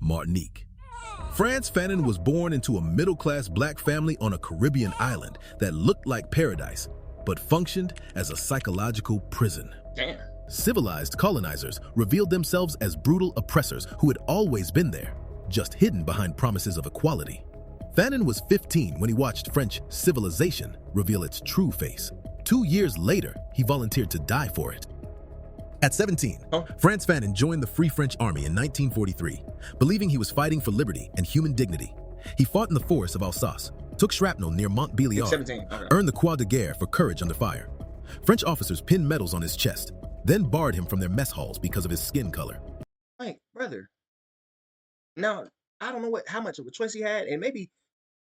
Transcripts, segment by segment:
Martinique. Frantz Fanon was born into a middle-class black family on a Caribbean island that looked like paradise, but functioned as a psychological prison. Damn. Civilized colonizers revealed themselves as brutal oppressors who had always been there, just hidden behind promises of equality. Fanon was 15 when he watched French civilization reveal its true face. 2 years later, he volunteered to die for it. At 17, Frantz Fanon joined the Free French Army in 1943, believing he was fighting for liberty and human dignity. He fought in the forests of Alsace, took shrapnel near Montbéliard, earned the Croix de Guerre for courage under fire. French officers pinned medals on his chest, then barred him from their mess halls because of his skin color. Like, brother, now, I don't know how much of a choice he had, and maybe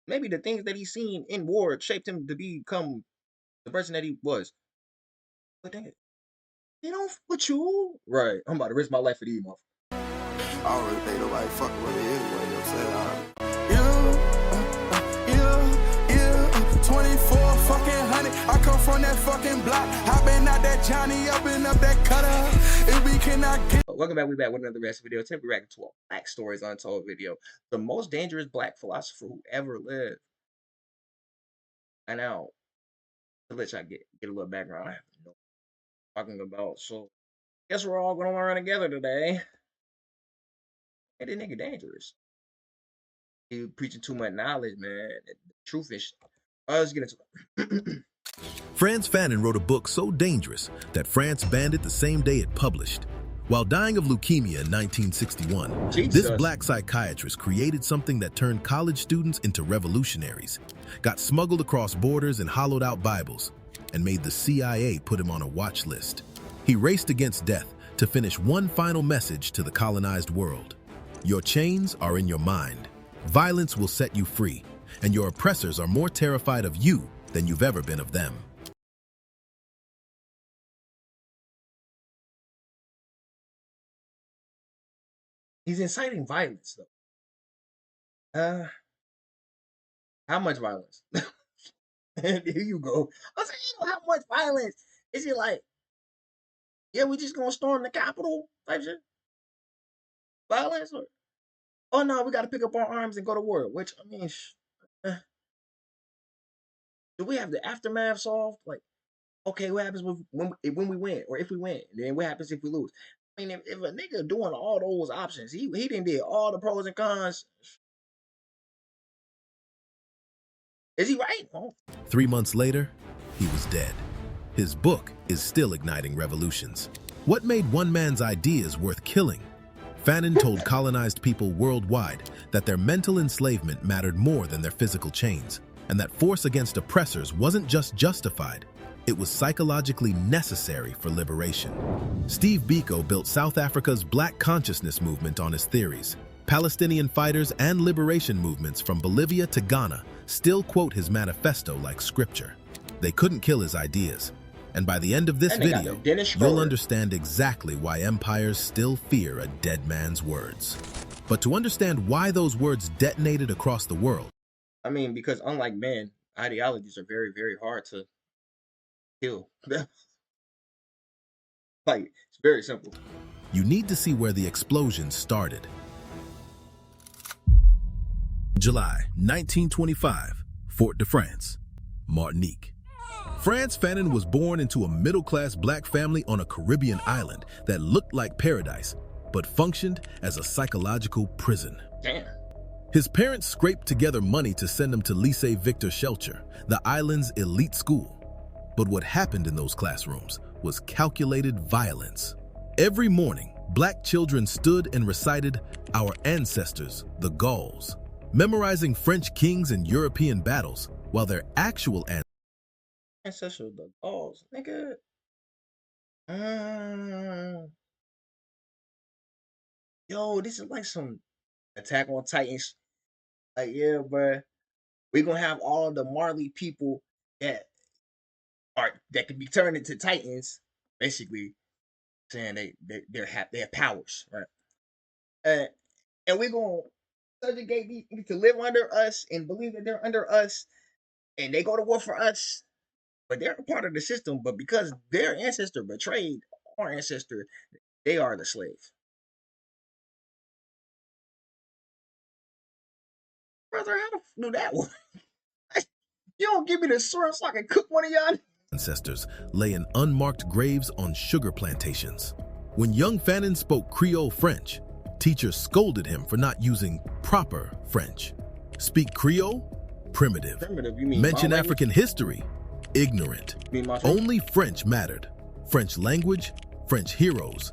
the things that he's seen in war shaped him to become the person that he was. But dang it, they don't fuck with you. Right, I'm about to risk my life for these motherfuckers. I don't really think nobody fucking with me anyway, you know what I'm saying? 24 fucking hundred. I come from that fucking block. I been out that Johnny up and up that cutter. If we cannot get. Welcome back. We back with another reaction video. Today we reacting to a Black Stories Untold video. The most dangerous black philosopher who ever lived. And now, to let y'all get a little background, I have no talking about. So, guess we're all gonna learn together today. Hey, this nigga dangerous. He preaching too much knowledge, man. The truth is. Let's get into it. Frantz Fanon wrote a book so dangerous that France banned it the same day it published. While dying of leukemia in 1961, this black psychiatrist created something that turned college students into revolutionaries, got smuggled across borders and hollowed out Bibles, and made the CIA put him on a watch list. He raced against death to finish one final message to the colonized world. Your chains are in your mind. Violence will set you free, and your oppressors are more terrified of you than you've ever been of them. He's inciting violence, though. How much violence? Here you go. I was saying, how much violence? Is he like, yeah, we just gonna storm the Capitol type shit? Violence? Or, oh no, we gotta pick up our arms and go to war. Which, I mean, do we have the aftermath solved? Like, okay, what happens when we win, or if we win? And then what happens if we lose? I mean, if a nigga doing all those options, he didn't did all the pros and cons. Is he right? Oh. 3 months later, he was dead. His book is still igniting revolutions. What made one man's ideas worth killing? Fanon told colonized people worldwide that their mental enslavement mattered more than their physical chains, and that force against oppressors wasn't just justified, it was psychologically necessary for liberation. Steve Biko built South Africa's Black consciousness movement on his theories. Palestinian fighters and liberation movements from Bolivia to Ghana still quote his manifesto like scripture. They couldn't kill his ideas. And by the end of this video, you'll understand exactly why empires still fear a dead man's words. But to understand why those words detonated across the world. I mean, because unlike men, ideologies are very, very hard to kill. Like, it's very simple. You need to see where the explosion started. July 1925, Fort-de-France, Martinique. Frantz Fanon was born into a middle-class black family on a Caribbean island that looked like paradise, but functioned as a psychological prison. Damn. His parents scraped together money to send him to Lycée Victor Schellcher, the island's elite school. But what happened in those classrooms was calculated violence. Every morning, black children stood and recited our ancestors, the Gauls, memorizing French kings and European battles, while their actual ancestors, the Gauls, nigga. Yo, this is like some Attack on Titans. Like, yeah, bro, we're gonna have all of the Marley people that can be turned into Titans, basically saying they have powers, right? And we're gonna subjugate these people to live under us and believe that they're under us, and they go to war for us, but they're a part of the system. But because their ancestor betrayed our ancestor, they are the slave. Brother, how the f do that work? You don't give me the sword so I can cook one of y'all? Ancestors lay in unmarked graves on sugar plantations. When young Fanon spoke Creole French, teachers scolded him for not using proper French. Speak Creole? Primitive. Primitive, you mean Mention my language? African history? Ignorant. You mean my language? Only French mattered. French language, French heroes,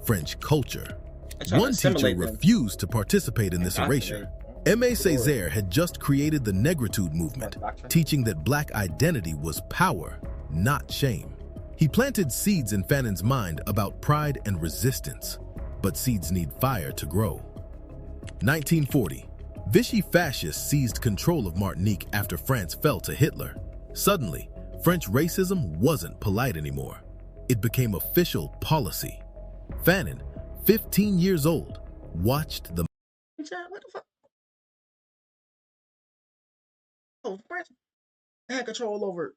French culture. They're trying to One teacher assimilate them. refused to participate in this erasure. Aimé Césaire had just created the Negritude movement, teaching that black identity was power, not shame. He planted seeds in Fanon's mind about pride and resistance, but seeds need fire to grow. 1940, Vichy fascists seized control of Martinique after France fell to Hitler. Suddenly, French racism wasn't polite anymore. It became official policy. Fanon, 15 years old, watched the What the fuck? Oh, France had control over it.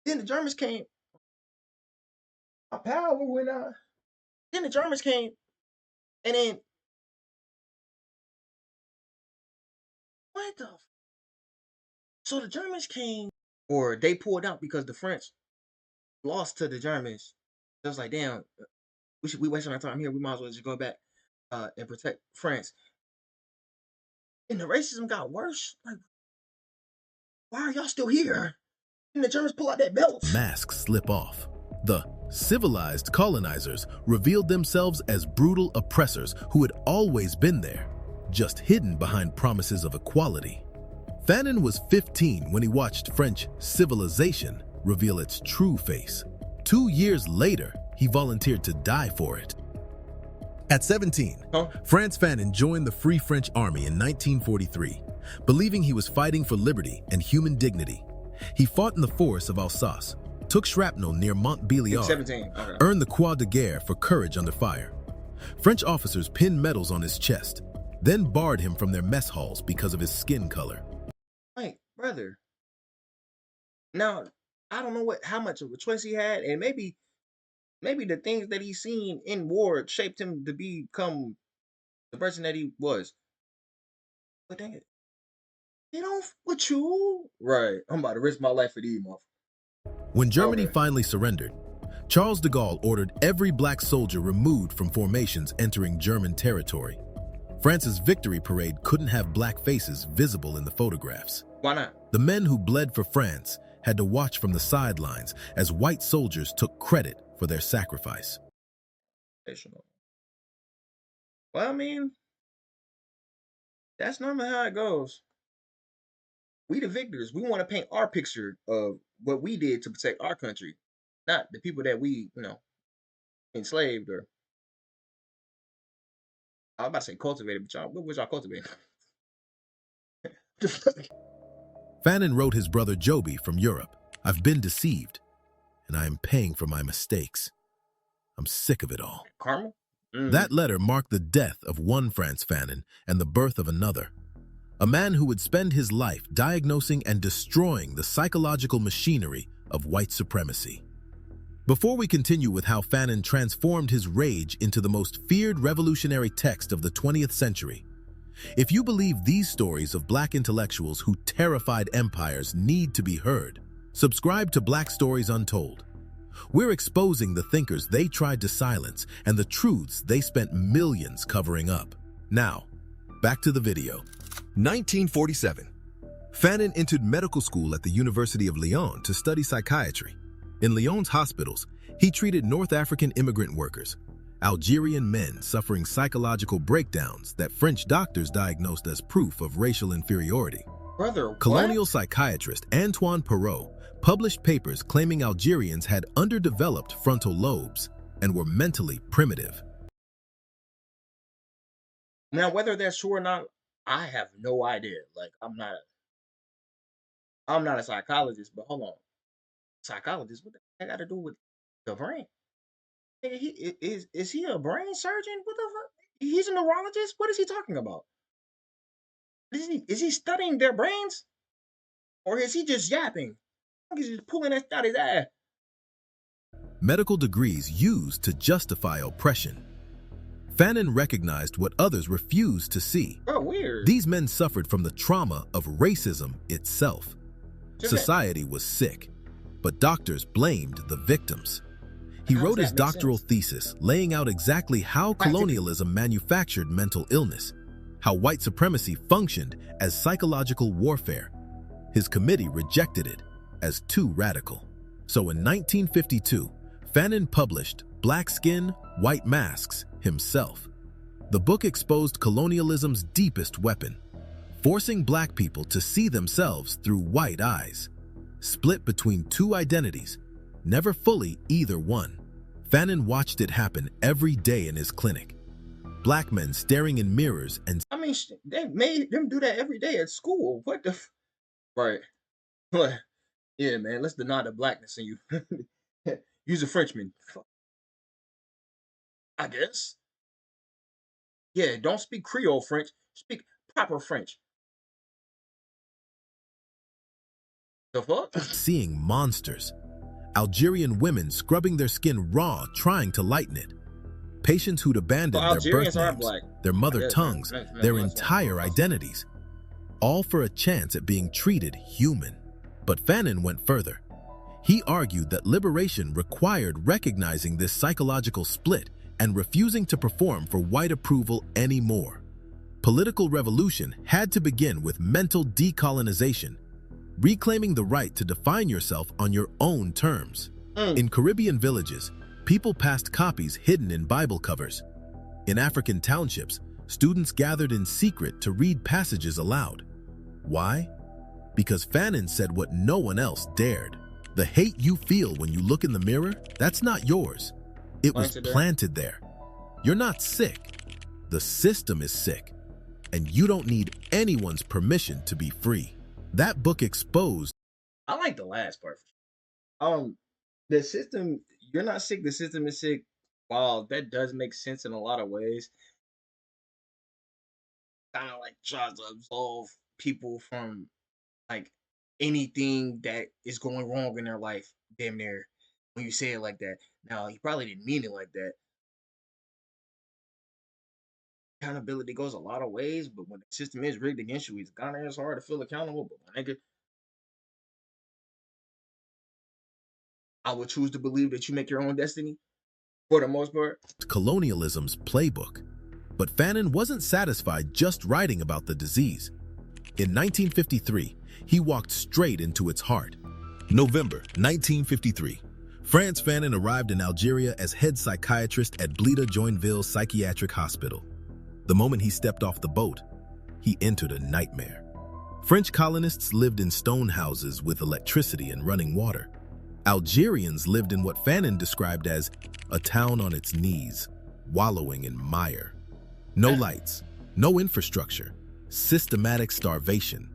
Then the Germans came. Our power went out. Then the Germans came, and then what the? So the Germans came, or they pulled out because the French lost to the Germans. It was like, damn, we wasting our time here. We might as well just go back and protect France. And the racism got worse. Like, why are y'all still here? And the Germans pull out that belt. masks slip off. The civilized colonizers revealed themselves as brutal oppressors who had always been there, just hidden behind promises of equality. Fanon was 15 when he watched French civilization reveal its true face. 2 years later, he volunteered to die for it. At 17, Frantz Fanon joined the Free French Army in 1943, believing he was fighting for liberty and human dignity. He fought in the forests of Alsace, took shrapnel near Montbéliard, 17. Okay. earned the Croix de Guerre for courage under fire. French officers pinned medals on his chest, then barred him from their mess halls because of his skin color. Wait, brother. Now, I don't know how much of a choice he had, and maybe the things that he's seen in war shaped him to become the person that he was. But dang it, they don't f with you. Right. I'm about to risk my life for these motherfuckers. When Germany Okay. finally surrendered, Charles de Gaulle ordered every black soldier removed from formations entering German territory. France's victory parade couldn't have black faces visible in the photographs. Why not? The men who bled for France had to watch from the sidelines as white soldiers took credit for their sacrifice. Well, I mean, that's normally how it goes. We the victors. We want to paint our picture of what we did to protect our country, not the people that we, enslaved or I was about to say cultivated, but y'all, what was y'all cultivating? The fuck? Fanon wrote his brother Joby from Europe, "I've been deceived, and I am paying for my mistakes. I'm sick of it all." Karma? That letter marked the death of one Frantz Fanon and the birth of another, a man who would spend his life diagnosing and destroying the psychological machinery of white supremacy. Before we continue with how Fanon transformed his rage into the most feared revolutionary text of the 20th century, if you believe these stories of black intellectuals who terrified empires need to be heard, subscribe to Black Stories Untold. We're exposing the thinkers they tried to silence and the truths they spent millions covering up. Now, back to the video. 1947. Fanon entered medical school at the University of Lyon to study psychiatry. In Lyon's hospitals, he treated North African immigrant workers, Algerian men suffering psychological breakdowns that French doctors diagnosed as proof of racial inferiority. Brother, what? Colonial psychiatrist Antoine Perrault published papers claiming Algerians had underdeveloped frontal lobes and were mentally primitive. Now, whether that's true or not, I have no idea. Like, I'm not a psychologist, but hold on. Psychologist? What the heck got to do with the brain? Nigga, is he a brain surgeon? What the fuck? He's a neurologist? What is he talking about? Is he studying their brains? Or is he just yapping? He's just pulling that out his ass. Medical degrees used to justify oppression. Fanon recognized what others refused to see. Bro, weird. These men suffered from the trauma of racism itself. Society was sick, but doctors blamed the victims. He wrote his doctoral thesis laying out exactly how colonialism manufactured mental illness, how white supremacy functioned as psychological warfare. His committee rejected it as too radical. So in 1952, Fanon published Black Skin, White Masks himself. The book exposed colonialism's deepest weapon, forcing black people to see themselves through white eyes, split between two identities, never fully either one. Fanon watched it happen every day in his clinic. Black men staring in mirrors and... I mean, they made them do that every day at school. What the... Right. Yeah, man, let's deny the blackness in you. Use a Frenchman. I guess. Yeah, don't speak Creole French. Speak proper French. The fuck? seeing monsters. Algerian women scrubbing their skin raw, trying to lighten it. Patients who'd abandoned their birth names, their mother tongues, their entire identities, all for a chance at being treated human. But Fanon went further. He argued that liberation required recognizing this psychological split and refusing to perform for white approval anymore. Political revolution had to begin with mental decolonization, reclaiming the right to define yourself on your own terms. In Caribbean villages, people passed copies hidden in Bible covers. In African townships, students gathered in secret to read passages aloud. Why? Because Fanon said what no one else dared. The hate you feel when you look in the mirror, that's not yours. It was planted there. You're not sick. The system is sick. And you don't need anyone's permission to be free. That book exposed... I like the last part. The system, you're not sick, the system is sick. Wow, that does make sense in a lot of ways. Kind of like tries to absolve people from like anything that is going wrong in their life, damn near, when you say it like that. Now, he probably didn't mean it like that. Accountability goes a lot of ways, but when the system is rigged against you, it's kind of hard to feel accountable. But my nigga, I would choose to believe that you make your own destiny for the most part. Colonialism's playbook. But Fanon wasn't satisfied just writing about the disease. In 1953, he walked straight into its heart. November 1953. Frantz Fanon arrived in Algeria as head psychiatrist at Blackhistory Psychiatric Hospital. The moment he stepped off the boat, he entered a nightmare. French colonists lived in stone houses with electricity and running water. Algerians lived in what Fanon described as a town on its knees, wallowing in mire. No lights, no infrastructure, systematic starvation.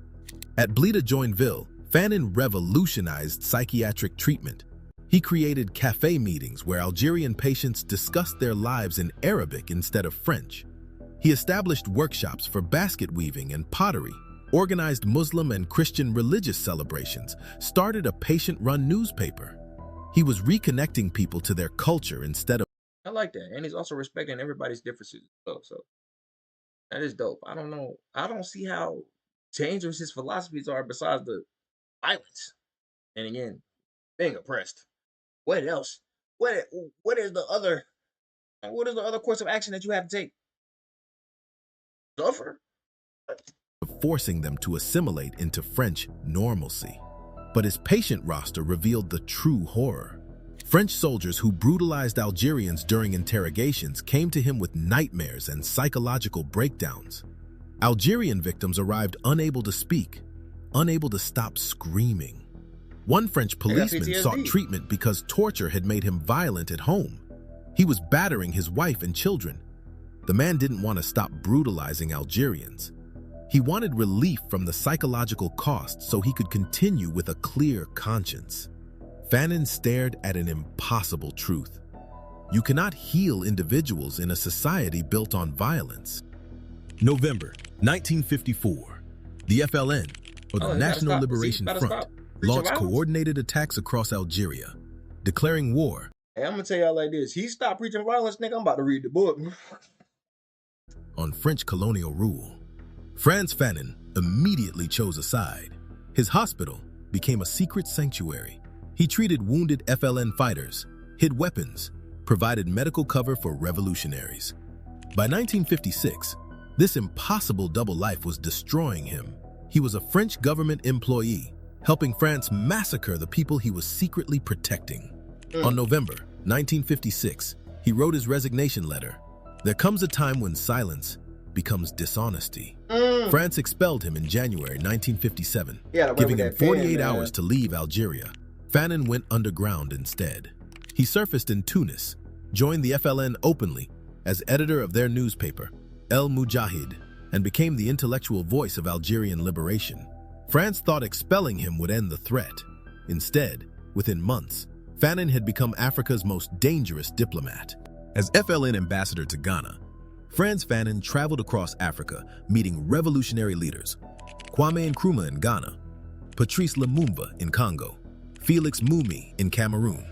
At Blackhistory, Fanon revolutionized psychiatric treatment. He created cafe meetings where Algerian patients discussed their lives in Arabic instead of French. He established workshops for basket weaving and pottery, organized Muslim and Christian religious celebrations, started a patient-run newspaper. He was reconnecting people to their culture instead of... I like that. And he's also respecting everybody's differences. So that is dope. I don't know. I don't see how dangerous his philosophies are besides the violence. And again, being oppressed. What else? What is the other course of action that you have to take? Suffer? Forcing them to assimilate into French normalcy. But his patient roster revealed the true horror. French soldiers who brutalized Algerians during interrogations came to him with nightmares and psychological breakdowns. Algerian victims arrived unable to speak, unable to stop screaming. One French policeman sought treatment because torture had made him violent at home. He was battering his wife and children. The man didn't want to stop brutalizing Algerians. He wanted relief from the psychological cost so he could continue with a clear conscience. Fanon stared at an impossible truth. You cannot heal individuals in a society built on violence. November 1954. The FLN, or the National Liberation Front, launched coordinated attacks across Algeria, declaring war. Hey, I'm gonna tell y'all like this. He stopped preaching violence, nigga. I'm about to read the book. on French colonial rule. Frantz Fanon immediately chose a side. His hospital became a secret sanctuary. He treated wounded FLN fighters, hid weapons, provided medical cover for revolutionaries. By 1956, this impossible double life was destroying him. He was a French government employee, helping France massacre the people he was secretly protecting. On November 1956, he wrote his resignation letter. There comes a time when silence becomes dishonesty. France expelled him in January 1957, giving him 48 hours to leave Algeria. Fanon went underground instead. He surfaced in Tunis, joined the FLN openly as editor of their newspaper, El Mujahid, and became the intellectual voice of Algerian liberation. France thought expelling him would end the threat. Instead, within months, Fanon had become Africa's most dangerous diplomat. As FLN ambassador to Ghana, Frantz Fanon traveled across Africa, meeting revolutionary leaders, Kwame Nkrumah in Ghana, Patrice Lumumba in Congo, Felix Mumi in Cameroon.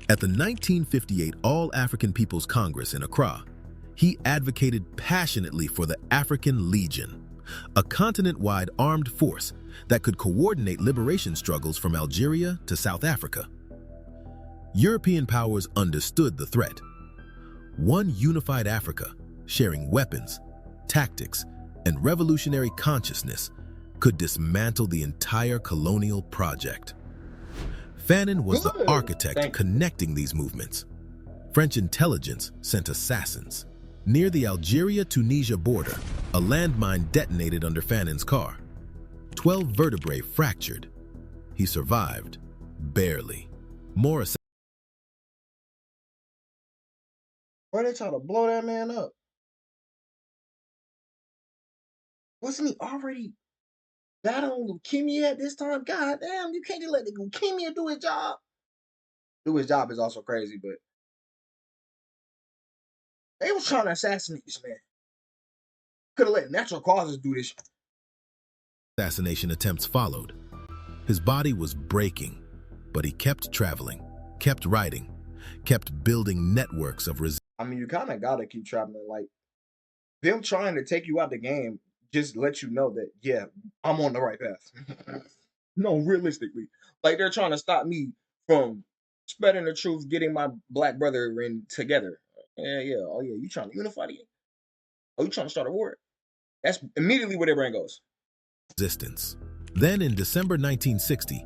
At the 1958 All-African People's Congress in Accra, he advocated passionately for the African Legion, a continent-wide armed force that could coordinate liberation struggles from Algeria to South Africa. European powers understood the threat. One unified Africa, sharing weapons, tactics, and revolutionary consciousness, could dismantle the entire colonial project. Fanon was the architect connecting these movements. French intelligence sent assassins. Near the Algeria-Tunisia border, a landmine detonated under Fanon's car. 12 vertebrae fractured. He survived, barely. More Why they try to blow that man up? Wasn't he already battling leukemia at this time? God damn, you can't just let the leukemia do his job. Do his job is also crazy, but they was trying to assassinate this man. Could have let natural causes do this. assassination attempts followed. His body was breaking, but he kept traveling, kept writing, kept building networks of resistance. I mean, you kind of gotta keep traveling. Like, them trying to take you out the game just let you know that, yeah, I'm on the right path. No, realistically. Like, they're trying to stop me from spreading the truth, getting my black brother in together. Yeah. Oh, yeah, you trying to unify the... Oh, you trying to start a war? That's immediately where their brain goes. Then in December 1960,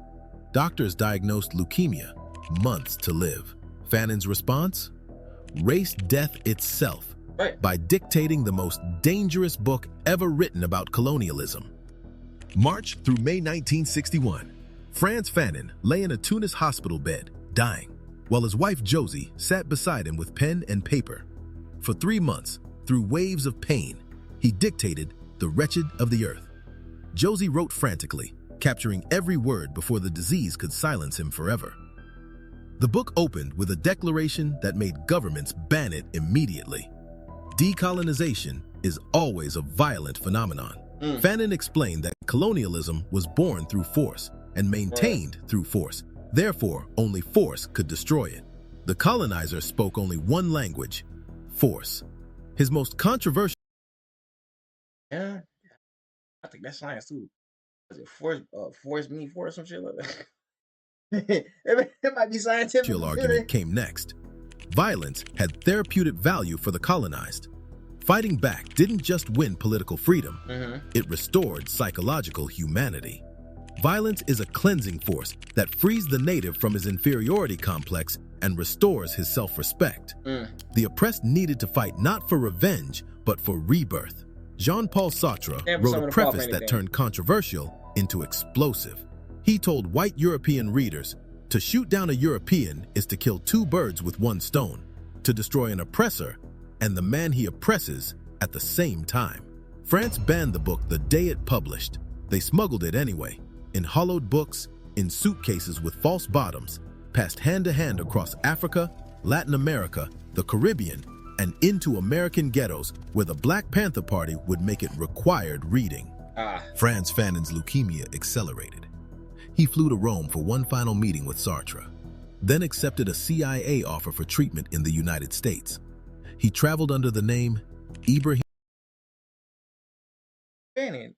doctors diagnosed leukemia, months to live. Fanon's response? Raced death itself by dictating the most dangerous book ever written about colonialism. March through May 1961, Frantz Fanon lay in a Tunis hospital bed, dying, while his wife Josie sat beside him with pen and paper. For 3 months, through waves of pain, he dictated The Wretched of the Earth. Josie wrote frantically, capturing every word before the disease could silence him forever. The book opened with a declaration that made governments ban it immediately. Decolonization is always a violent phenomenon. Fanon explained that colonialism was born through force and maintained through force. Therefore, only force could destroy it. The colonizer spoke only one language: force. His most controversial... Yeah, I think that's science too. Is it force me for some shit like that? It might be scientific. argument came next. Violence had therapeutic value for the colonized. Fighting back didn't just win political freedom, it restored psychological humanity. Violence is a cleansing force that frees the native from his inferiority complex and restores his self-respect. The oppressed needed to fight not for revenge, but for rebirth. Jean-Paul Sartre wrote a preface that turned controversial into explosive. He told white European readers, to shoot down a European is to kill 2 birds with 1 stone, to destroy an oppressor and the man he oppresses at the same time. France banned the book the day it published. They smuggled it anyway, in hollowed books, in suitcases with false bottoms, passed hand to hand across Africa, Latin America, the Caribbean, and into American ghettos where the Black Panther Party would make it required reading. Frantz Fanon's leukemia accelerated. He flew to Rome for one final meeting with Sartre, then accepted a CIA offer for treatment in the United States. He traveled under the name Ibrahim Fannin,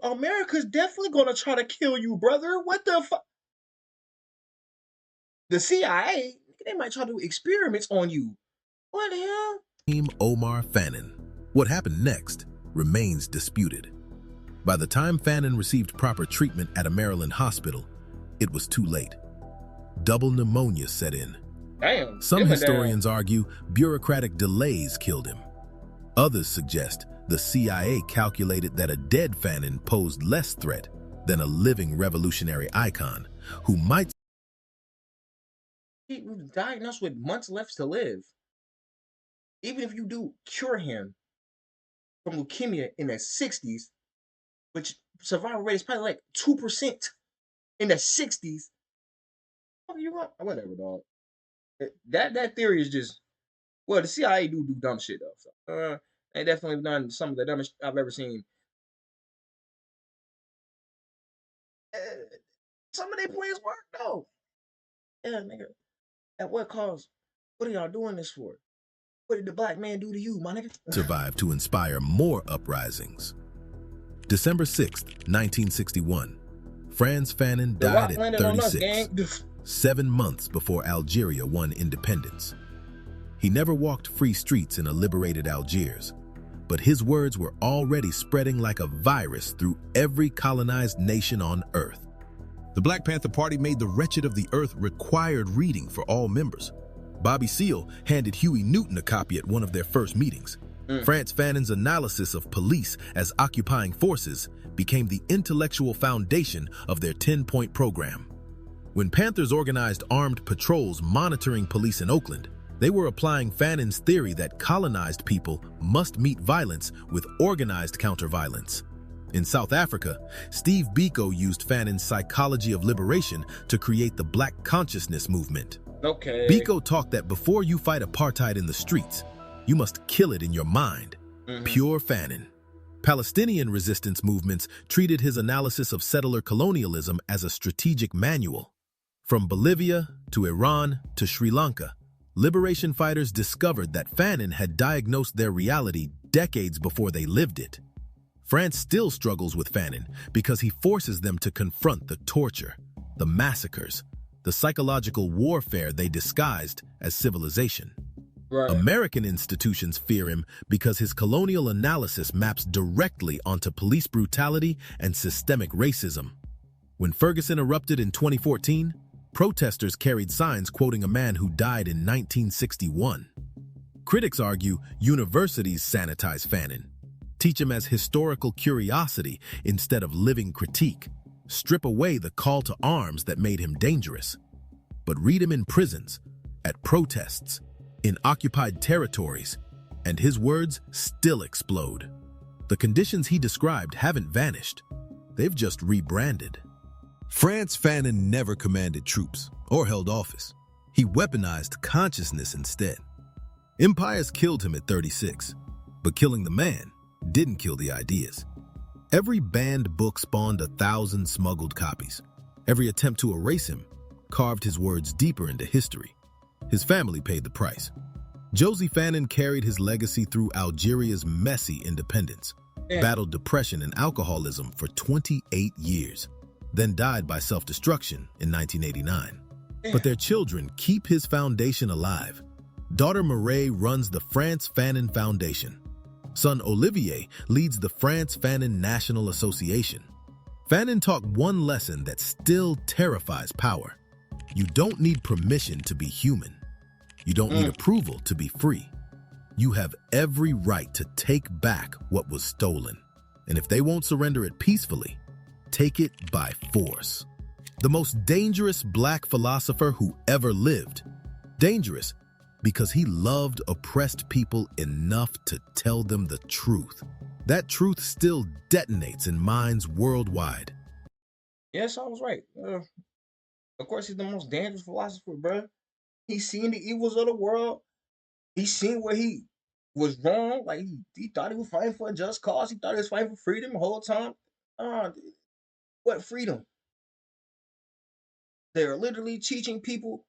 America's definitely gonna try to kill you, brother. What the fuck? The CIA, they might try to do experiments on you. What the hell? Team Omar Fannin. What happened next remains disputed. By the time Fannin received proper treatment at a Maryland hospital, it was too late. Double pneumonia set in. Damn. Some historians argue bureaucratic delays killed him. Others suggest the CIA calculated that a dead Fannin posed less threat than a living revolutionary icon who might... He was diagnosed with months left to live. Even if you do cure him from leukemia in the 60s, which survival rate is probably like 2% in the 60s. You want whatever, dog. That theory is just, well, the CIA do dumb shit though. So, they definitely done some of the dumbest I've ever seen. Some of their plans work though. Yeah, nigga. At what cost? What are y'all doing this for? What did the black man do to you, my nigga? survived to inspire more uprisings. December 6th, 1961. Frantz Fanon died at 36, 7 months before Algeria won independence. He never walked free streets in a liberated Algiers, but his words were already spreading like a virus through every colonized nation on Earth. The Black Panther Party made The Wretched of the Earth required reading for all members. Bobby Seale handed Huey Newton a copy at one of their first meetings. Frantz Fanon's analysis of police as occupying forces became the intellectual foundation of their 10-point program. When Panthers organized armed patrols monitoring police in Oakland, they were applying Fanon's theory that colonized people must meet violence with organized counter-violence. In South Africa, Steve Biko used Fanon's psychology of liberation to create the Black consciousness movement. Okay. Biko taught that before you fight apartheid in the streets, you must kill it in your mind. Pure Fanon. Palestinian resistance movements treated his analysis of settler colonialism as a strategic manual. From Bolivia to Iran to Sri Lanka, liberation fighters discovered that Fanon had diagnosed their reality decades before they lived it. France still struggles with Fanon because he forces them to confront the torture, the massacres, the psychological warfare they disguised as civilization. Right. American institutions fear him because his colonial analysis maps directly onto police brutality and systemic racism. When Ferguson erupted in 2014, protesters carried signs quoting a man who died in 1961. Critics argue universities sanitize Fanon, teach him as historical curiosity instead of living critique, strip away the call to arms that made him dangerous. But read him in prisons, at protests, in occupied territories, and his words still explode. The conditions he described haven't vanished. They've just rebranded. Frantz Fanon never commanded troops or held office. He weaponized consciousness instead. Empires killed him at 36, but killing the man didn't kill the ideas. Every banned book spawned 1,000 smuggled copies. Every attempt to erase him carved his words deeper into history. His family paid the price. Josie Fanon carried his legacy through Algeria's messy independence, battled depression and alcoholism for 28 years, then died by self-destruction in 1989. But their children keep his foundation alive. Daughter Mireille runs the Frantz Fanon Foundation. Son Olivier leads the Frantz Fanon National Association. Fanon taught one lesson that still terrifies power. You don't need permission to be human. You don't need approval to be free. You have every right to take back what was stolen. And if they won't surrender it peacefully, take it by force. The most dangerous Black philosopher who ever lived. Dangerous because he loved oppressed people enough to tell them the truth. That truth still detonates in minds worldwide. Yes, I was right. Of course, he's the most dangerous philosopher, bro. He's seen the evils of the world. He's seen where he was wrong. Like, he thought he was fighting for a just cause. He thought he was fighting for freedom the whole time. What freedom? They're literally teaching people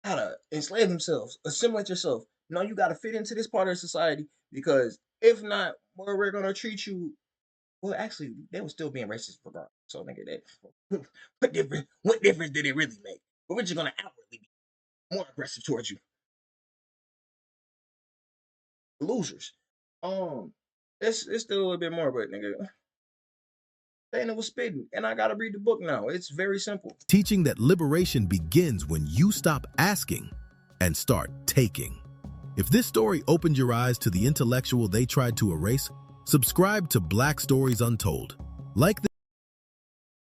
how to enslave themselves, assimilate yourself. No, you got to fit into this part of society because If not, well, we're gonna treat you. Well, actually, they were still being racist regardless. So nigga, that what difference did it really make? But we're just gonna outwardly be more aggressive towards you. Losers. It's still a little bit more, but nigga, Dana was spitting, and I gotta read the book now. It's very simple. Teaching that liberation begins when you stop asking and start taking. If this story opened your eyes to the intellectual they tried to erase, subscribe to Black Stories Untold. Like the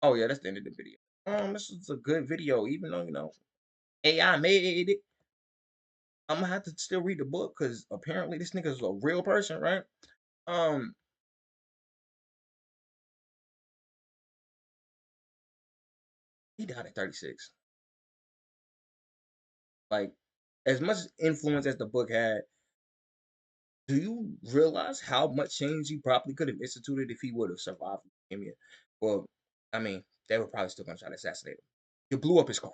Oh yeah, that's the end of the video. This is a good video, even though AI made it. I'm gonna have to still read the book because apparently this nigga is a real person, right? Um, he died at 36. Like, as much influence as the book had, do you realize how much change he probably could have instituted if he would have survived leukemia? Well, I mean, they were probably still gonna try to assassinate him. You blew up his car.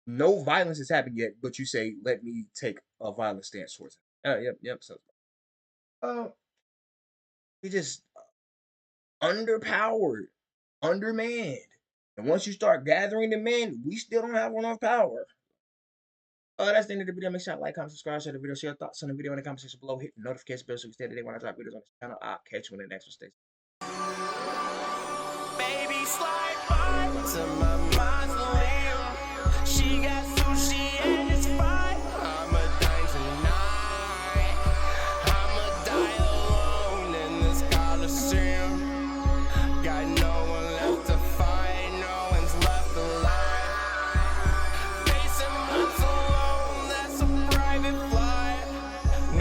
No violence has happened yet, but you say, "Let me take a violent stance towards him." Yep. So, uh, he just underpowered, undermanned. And once you start gathering the men, we still don't have enough power. That's the end of the video. Make sure you like, comment, subscribe, share the video, share your thoughts on the video in the comment section below. Hit the notification bell so you stay today when I drop videos on this channel. I'll catch you in the next one. Stay safe. Baby, slide by to my mausoleum. She got sushi